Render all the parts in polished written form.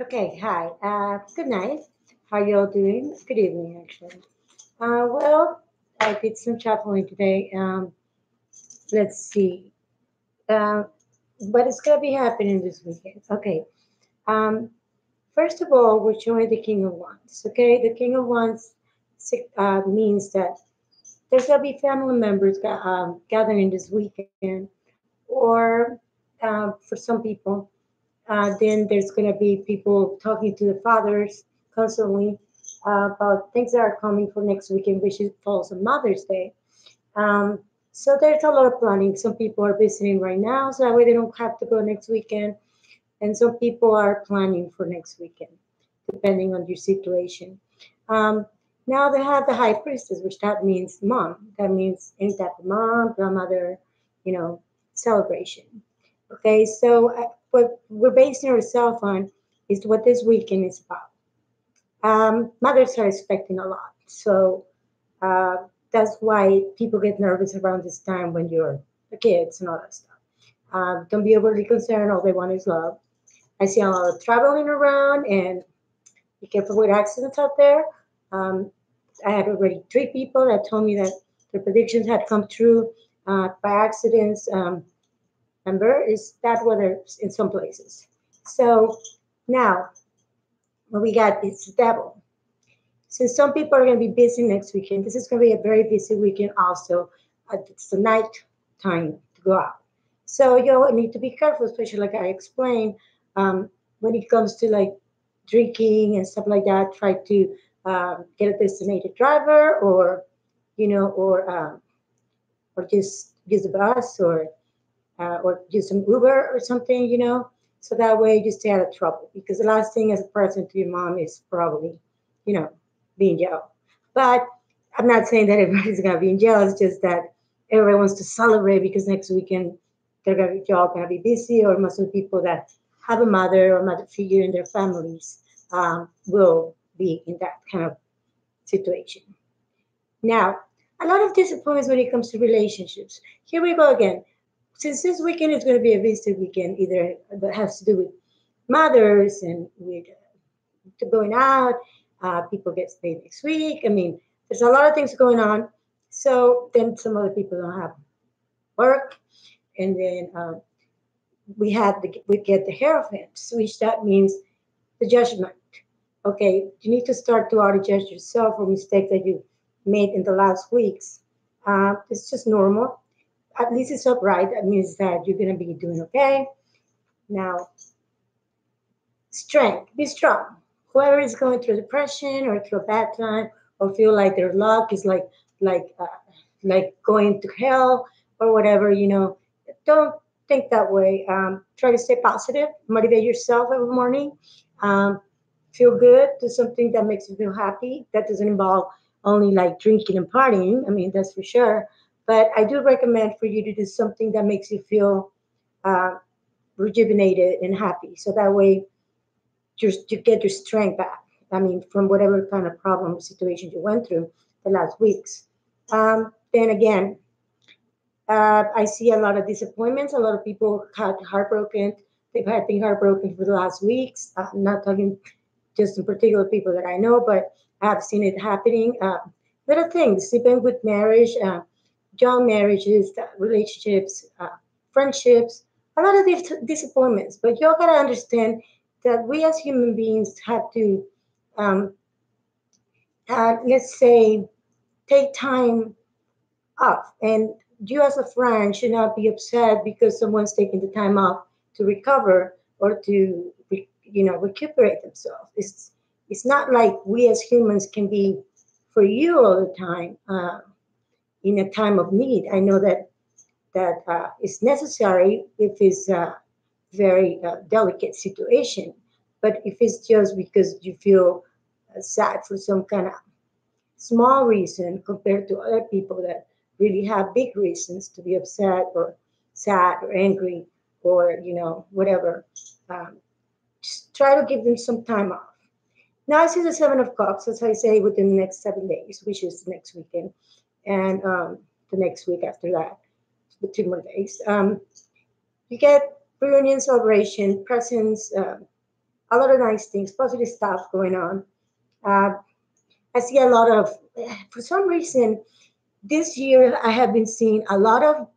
Okay, hi. Good night. How you all doing? Good evening, actually. Well, I did some traveling today. Let's see. Uh, what is going to be happening this weekend? Okay. Um, First of all, we're showing the King of Wands. Okay, the King of Wands means that there's going to be family members gathering this weekend, or for some people, then there's going to be people talking to the fathers constantly about things that are coming for next weekend, which falls on Mother's Day. Um, so there's a lot of planning. Some people are visiting right now, so that way they don't have to go next weekend. And some people are planning for next weekend, depending on your situation. Um, Now they have the High Priestess, which that means mom. That means any type of mom, grandmother, celebration. Okay, so what we're basing ourselves on is what this weekend is about. Mothers are expecting a lot, so uh, that's why people get nervous around this time when you're the kids and all that stuff. Don't be overly concerned. All they want is love. I see a lot of traveling around, and be careful with accidents out there. Um, I had already three people that told me that their predictions had come true by accidents. Remember, is that weather in some places. So now, what we got is the devil. Since some people are going to be busy next weekend, this is going to be a very busy weekend also. It's the night time to go out. So you need to be careful, especially like I explained, um, when it comes to like drinking and stuff like that. Try to get a designated driver, or just use a bus, or use some Uber or something, so that way you stay out of trouble. Because the last thing as a present to your mom is probably, you know, being jail. But I'm not saying that everybody's gonna be in jail. It's just that everybody wants to celebrate because next weekend y'all gonna be busy, or most of the people that have a mother or mother figure in their families will be in that kind of situation. Now, a lot of disappointments when it comes to relationships. Here we go again. Since this weekend is going to be a visitor weekend, either that has to do with mothers and with going out, people get paid next week. I mean, there's a lot of things going on. So then some other people don't have work, and then we get the Hierophant, which that means the judgment. Okay, you need to start to auto judge yourself for mistakes that you made in the last weeks. It's just normal. At least it's upright. That means that you're going to be doing okay. Now, strength, be strong. Whoever is going through depression or through a bad time or feel like their luck is like uh, like going to hell or whatever, don't think that way. Try to stay positive, motivate yourself every morning. Um, Feel good, do something that makes you feel happy. That doesn't involve only like drinking and partying. I mean, that's for sure. But I do recommend for you to do something that makes you feel uh, rejuvenated and happy. So that way you get your strength back. I mean, from whatever kind of problem or situation you went through the last weeks. Then again, I see a lot of disappointments. A lot of people got heartbroken. They've had been heartbroken for the last weeks. I'm not talking just in particular people that I know, but I've seen it happening. Little things, even with marriage, young marriages, relationships, friendships, a lot of disappointments. But you all gotta understand that we as human beings have to, um, let's say, take time off. And you as a friend should not be upset because someone's taking the time off to recover or to recuperate themselves. It's not like we as humans can be for you all the time in a time of need. I know that is necessary if it's a very delicate situation, but if it's just because you feel sad for some kind of small reason compared to other people that really have big reasons to be upset or sad or angry or whatever. Um, just try to give them some time off. Now I see the Seven of Cups, as I say, within the next 7 days, which is the next weekend, and the next week after that, the 2 more days. You get reunion celebration, presents, a lot of nice things, positive stuff going on. Uh, I see a lot of, for some reason, this year I have been seeing a lot of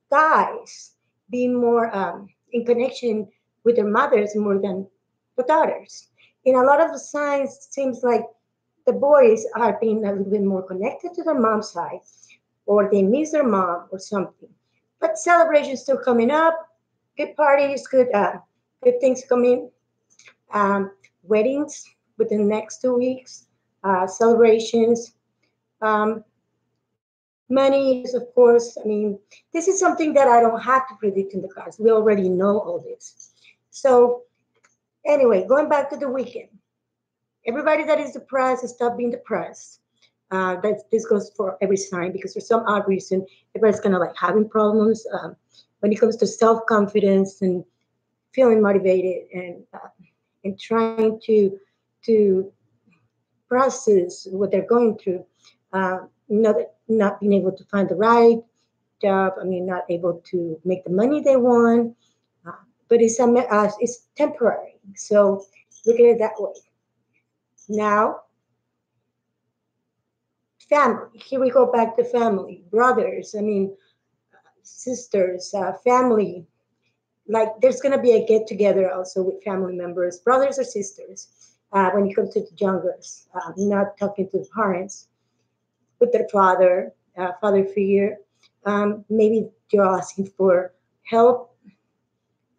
guys being more in connection with their mothers more than the daughters. In a lot of the signs, it seems like the boys are being a little bit more connected to their mom's side, or they miss their mom or something. But celebrations still coming up, good parties, good things coming, um, weddings within the next 2 weeks, celebrations. Um, Money is, of course, I mean, this is something that I don't have to predict in the cards. We already know all this. So, anyway, going back to the weekend, everybody that is depressed, stop being depressed. This goes for every sign because for some odd reason, everybody's kind of like having problems when it comes to self confidence and feeling motivated and trying to process what they're going through. Not not being able to find the right job. I mean, not able to make the money they want. Uh, but it's temporary. So look at it that way. Now, family. Here we go back to family, brothers. I mean, sisters, family. Like there's gonna be a get together also with family members, brothers or sisters. When it comes to the youngest, not talking to the parents, with their father, father figure. Maybe you're asking for help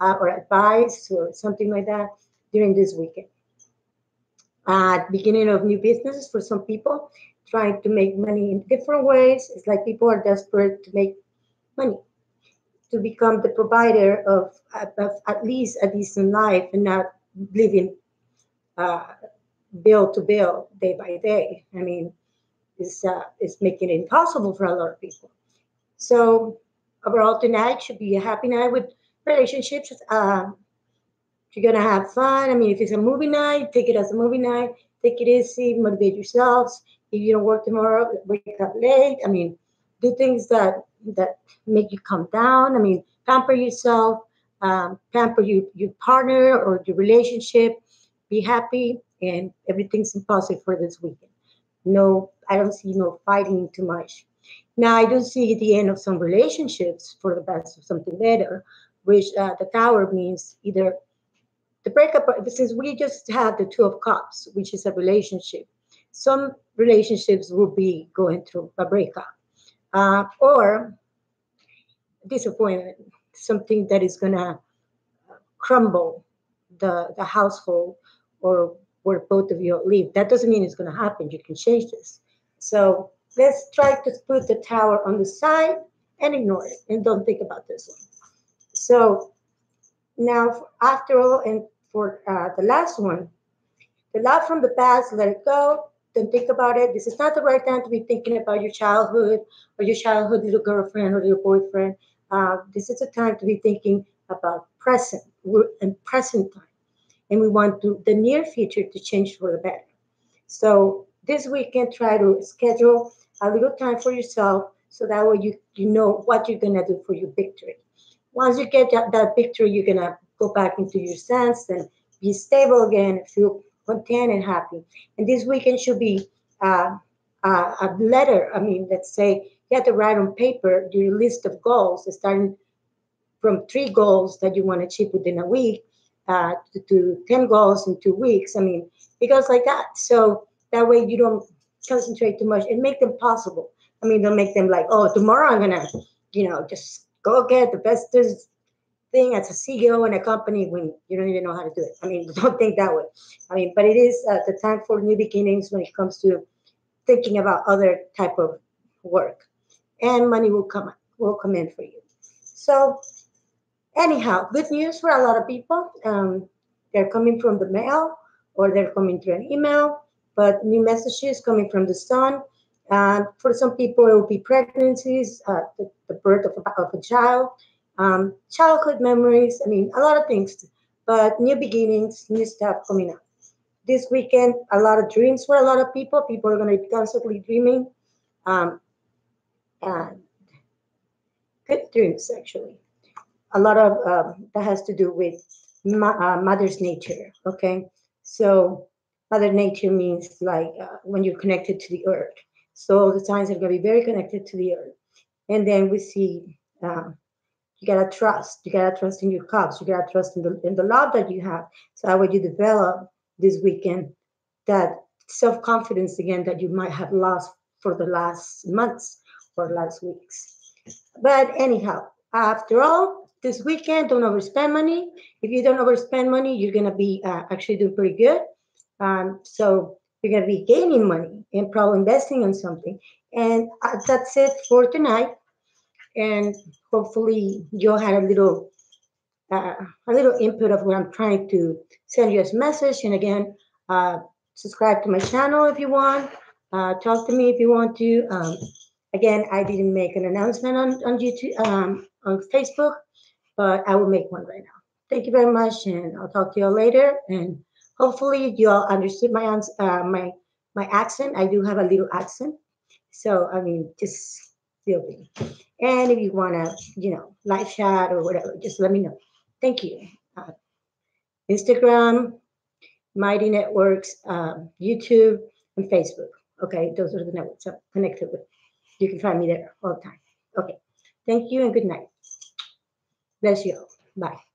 or advice or something like that during this weekend. Beginning of new businesses for some people, trying to make money in different ways. It's like people are desperate to make money, to become the provider of at least a decent life and not living uh, bill to bill, day by day. I mean, it's making it impossible for a lot of people. So overall, tonight should be a happy night with relationships. You're gonna have fun. I mean, if it's a movie night, take it as a movie night. Take it easy, motivate yourselves. If you don't work tomorrow, wake up late. I mean, do things that make you calm down. I mean, pamper yourself, pamper your partner or your relationship. Be happy, and everything's impossible for this weekend. No, I don't see no fighting too much. Now, I do see the end of some relationships for the best of something better, which the tower means either the breakup, since we just had the Two of Cups, which is a relationship. Some relationships will be going through a breakup or disappointment, something that is going to crumble the household or where both of you live. That doesn't mean it's going to happen. You can change this. So let's try to put the tower on the side and ignore it and don't think about this one. So now, after all, and for the last one, the love from the past, let it go. Don't think about it. This is not the right time to be thinking about your childhood or your childhood little girlfriend or little boyfriend. This is a time to be thinking about present. We're in present time, and we want the near future to change for the better. So this weekend, try to schedule a little time for yourself, so that way you know what you're gonna do for your victory. Once you get that victory, you're gonna go back into your sense and be stable again, feel content and happy. And this weekend should be uh, a letter. I mean, let's say you have to write on paper your list of goals, starting from 3 goals that you want to achieve within a week to 10 goals in 2 weeks. I mean, it goes like that. So that way you don't concentrate too much and make them possible. I mean, don't make them like, oh, tomorrow I'm going to, just go get the best thing as a CEO in a company when you don't even know how to do it. I mean, don't think that way. I mean, but it is the time for new beginnings when it comes to thinking about other type of work, and money will come in for you. So anyhow, good news for a lot of people. They're coming from the mail or they're coming through an email, but new messages coming from the sun. For some people, it will be pregnancies, the birth of a child, childhood memories. I mean, a lot of things, but new beginnings, new stuff coming up. This weekend, a lot of dreams for a lot of people. People are going to be constantly dreaming. Um, uh, Good dreams, actually. a lot of that has to do with mother's nature. Okay, so mother nature means like when you're connected to the earth. So the signs are going to be very connected to the earth, and then we see. You gotta trust. You gotta trust in your cups. You gotta trust in the love that you have. So how would you develop this weekend that self confidence again that you might have lost for the last months or last weeks? But anyhow, after all, this weekend don't overspend money. If you don't overspend money, you're gonna be actually doing pretty good. So you're gonna be gaining money and probably investing in something. And that's it for tonight. And hopefully you'll have uh, a little input of what I'm trying to send you as a message. And again, uh, subscribe to my channel if you want. Talk to me if you want to. Again, I didn't make an announcement on YouTube, on Facebook, but I will make one right now. Thank you very much, and I'll talk to you all later. And hopefully, you all understood my accent. I do have a little accent, so I mean, just feel me. And if you wanna, live chat or whatever, just let me know. Thank you. Instagram, Mighty Networks, YouTube, and Facebook. Okay, those are the networks I'm connected with. You can find me there all the time. Okay, thank you and good night. Bless you all. Bye.